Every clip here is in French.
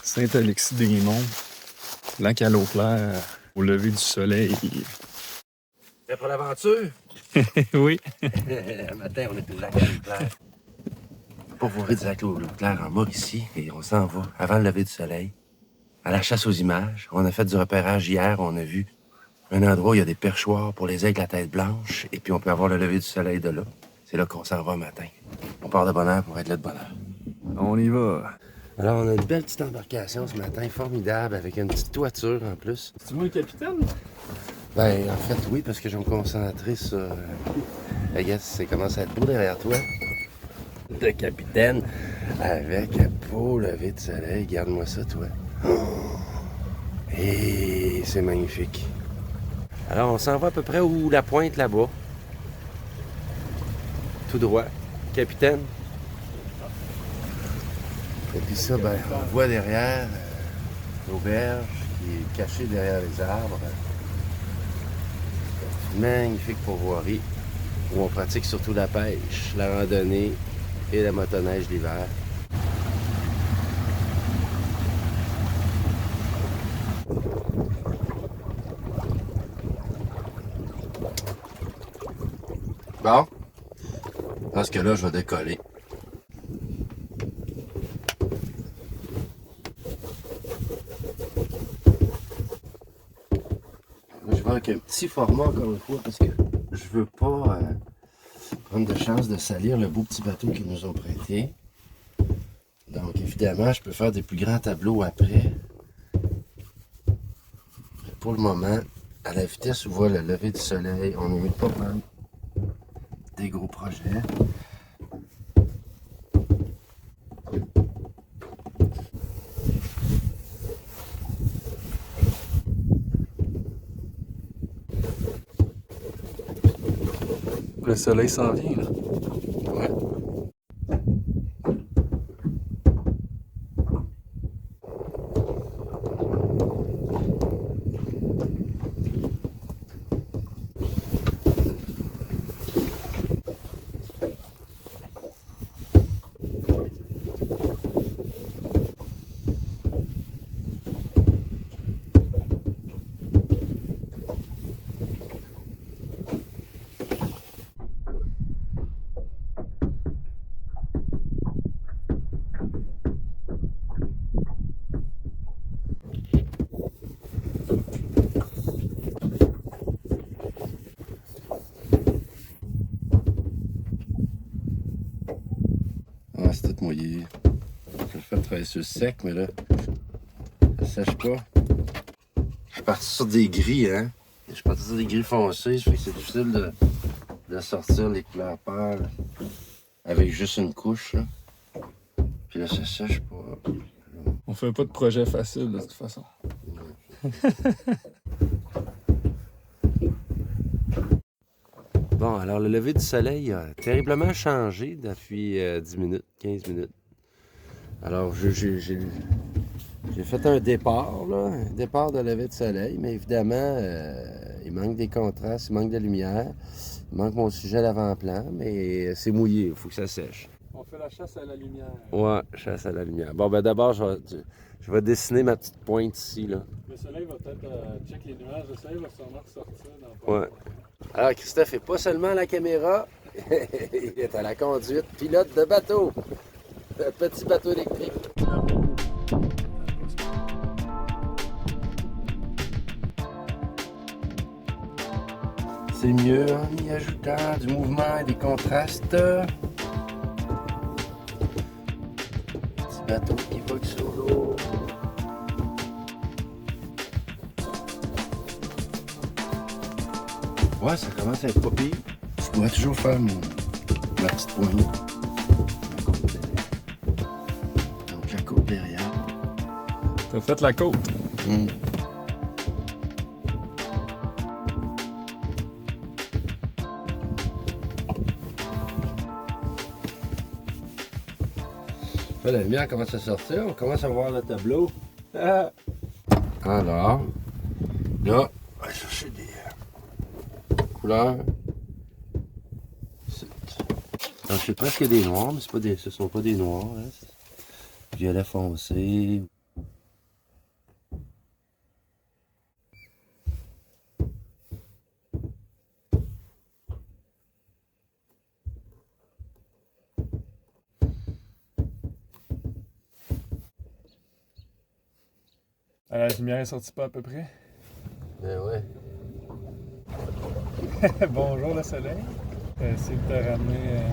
Saint-Alexis-des-Monts, lac à l'eau claire, au lever du soleil. Prêt pour l'aventure? Oui. Le matin, on est au lac à l'eau claire. Pour voir du lac à l'eau claire en Mauricie, et on s'en va avant le lever du soleil. À la chasse aux images. On a fait du repérage hier, on a vu un endroit où il y a des perchoirs pour les aigles à tête blanche, et puis on peut avoir le lever du soleil de là. C'est là qu'on s'en va le matin. On part de bonne heure pour être là de bonne heure. On y va. Alors, on a une belle petite embarcation ce matin, formidable, avec une petite toiture en plus. C'est moi le capitaine? Ben, en fait, oui, parce que je vais me concentrer sur... I guess, ça commence à être beau derrière toi. Le capitaine, avec un beau lever de soleil. Garde-moi ça, toi. Oh! Et c'est magnifique. Alors, on s'en va à peu près où la pointe là-bas. Tout droit. Capitaine. Et puis ça, ben, on voit derrière l'auberge qui est cachée derrière les arbres. Magnifique pourvoirie où on pratique surtout la pêche, la randonnée et la motoneige l'hiver. Bon, dans ce cas-là, je vais décoller. Je vais avec un petit format encore une fois parce que je veux pas prendre de chance de salir le beau petit bateau qu'ils nous ont prêté. Donc évidemment, je peux faire des plus grands tableaux après. Pour le moment, à la vitesse où voit le lever du soleil, on n'émet pas mal des gros projets. Le soleil s'en vient, là. Ouais. Ah, c'est tout mouillé. Je vais le faire travailler sur le sec, mais là, ça sèche pas. Je suis parti sur des gris, hein. Je suis parti sur des gris foncés, ça fait que c'est difficile de sortir les couleurs pâles avec juste une couche, là. Puis là, ça sèche pas. On fait pas de projet facile, de toute façon. Bon, alors le lever du soleil a terriblement changé depuis 10 minutes, 15 minutes. Alors, j'ai fait un départ, là, un départ de lever de soleil, mais évidemment, il manque des contrastes, il manque de lumière, il manque mon sujet à l'avant-plan, mais c'est mouillé, il faut que ça sèche. On fait la chasse à la lumière. Ouais, chasse à la lumière. Bon, ben d'abord, je vais dessiner ma petite pointe ici, là. Le soleil va peut-être check les nuages. Le soleil va sûrement ressortir dans Ouais. Alors, Christophe n'est pas seulement à la caméra, il est à la conduite, pilote de bateau. Un petit bateau électrique. C'est mieux en y ajoutant du mouvement et des contrastes. Petit bateau qui vogue sur l'eau. Ouais, ça commence à être pas pire. Je pourrais toujours faire ma petite poignée. Donc la côte derrière. T'as fait la côte. Mm. Là, la lumière commence à sortir, on commence à voir le tableau. Ah. Alors, là, on va chercher des couleurs. Donc, c'est presque des noirs, mais c'est pas des, ce ne sont pas des noirs. Hein. Violet foncé, La lumière est sortie pas à peu près. Ben ouais. Bonjour le soleil. Essayer de te ramener.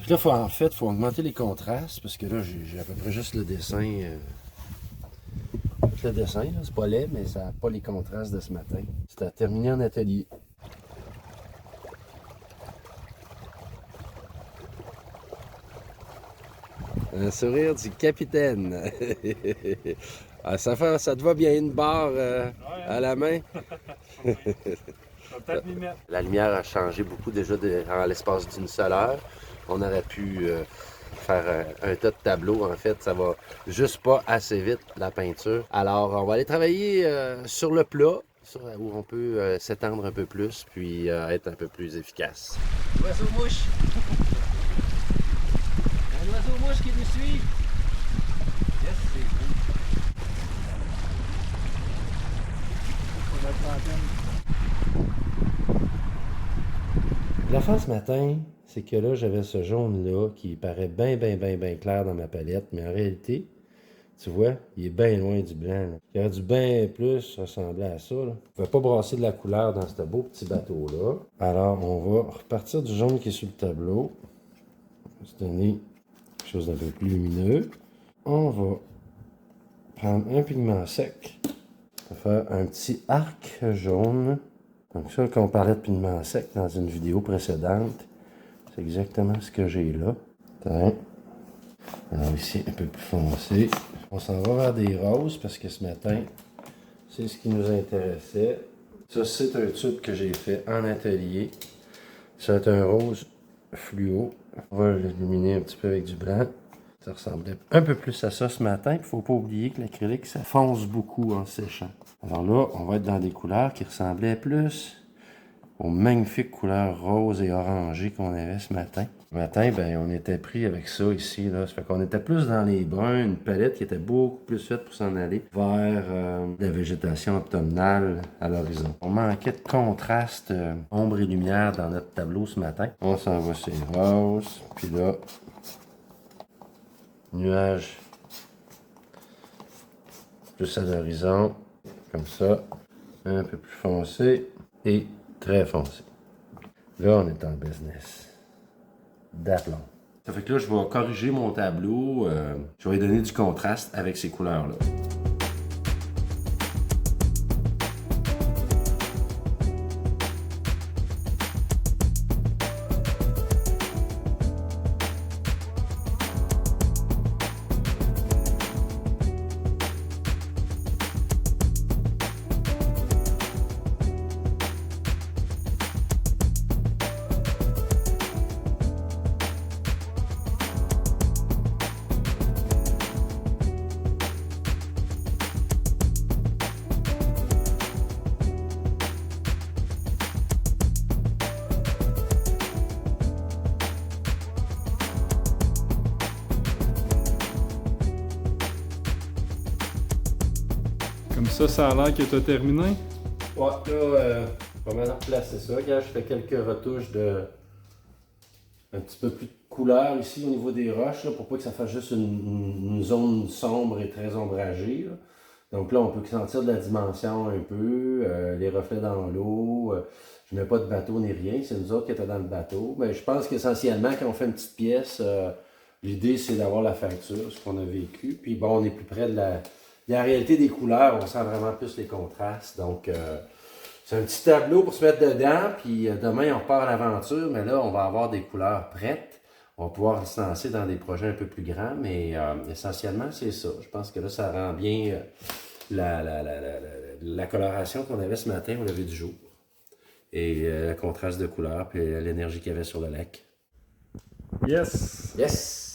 Là, en fait, il faut augmenter les contrastes parce que là, j'ai à peu près juste le dessin. Le dessin, là, c'est pas laid, mais ça n'a pas les contrastes de ce matin. C'est à terminer en atelier. Un sourire du capitaine. Ah, ça te va bien une barre à la main? Je vais peut-être m'y mettre. La lumière a changé beaucoup déjà en l'espace d'une seule heure. On aurait pu faire un tas de tableaux. En fait, ça va juste pas assez vite, la peinture. Alors, on va aller travailler sur le plat, où on peut s'étendre un peu plus, puis être un peu plus efficace. Oiseau mouche! Un oiseau mouche qui nous suit! Yes, c'est cool. On a trentaine. L'affaire ce matin, c'est que là, j'avais ce jaune-là qui paraît bien clair dans ma palette, mais en réalité, tu vois, il est bien loin du blanc. Là. Il aurait dû bien plus ressembler à ça. Là. On ne pouvait pas brasser de la couleur dans ce beau petit bateau-là. Alors, on va repartir du jaune qui est sur le tableau. On va se donner quelque chose d'un peu plus lumineux. On va prendre un pigment sec. On va faire un petit arc jaune. Donc ça, quand on parlait de pigment sec dans une vidéo précédente, c'est exactement ce que j'ai là. Tiens. Alors ici, un peu plus foncé. On s'en va vers des roses parce que ce matin, c'est ce qui nous intéressait. Ça, c'est un tube que j'ai fait en atelier. C'est un rose fluo. On va l'illuminer un petit peu avec du blanc. Ça ressemblait un peu plus à ça ce matin. Il ne faut pas oublier que l'acrylique, ça fonce beaucoup en séchant. Alors là, on va être dans des couleurs qui ressemblaient plus aux magnifiques couleurs roses et orangées qu'on avait ce matin. Ce matin, ben, on était pris avec ça ici. Là. Ça fait qu'on était plus dans les bruns, une palette qui était beaucoup plus faite pour s'en aller vers la végétation automnale à l'horizon. On manquait de contraste ombre et lumière dans notre tableau ce matin. On s'en va sur les roses. Puis là, nuages plus à l'horizon, comme ça, un peu plus foncé et très foncé. Là, on est en business d'aplomb. Ça fait que là, je vais corriger mon tableau, je vais lui donner du contraste avec ces couleurs-là. Comme ça a l'air que tu as terminé. Ouais, là, pas mal replacer ça. Regarde, je fais quelques retouches de un petit peu plus de couleur ici au niveau des roches, là, pour pas que ça fasse juste une zone sombre et très ombragée. Là. Donc là, on peut sentir de la dimension un peu, les reflets dans l'eau. Je mets pas de bateau ni rien, c'est nous autres qui étaient dans le bateau. Mais je pense qu'essentiellement, quand on fait une petite pièce, l'idée c'est d'avoir la facture, ce qu'on a vécu. Puis bon, on est plus près de la réalité des couleurs, on sent vraiment plus les contrastes. Donc, c'est un petit tableau pour se mettre dedans. Puis demain, on repart à l'aventure, mais là, on va avoir des couleurs prêtes. On va pouvoir se lancer dans des projets un peu plus grands, mais essentiellement, c'est ça. Je pense que là, ça rend bien la coloration qu'on avait ce matin au lever du jour. Et le contraste de couleurs, puis l'énergie qu'il y avait sur le lac. Yes! Yes!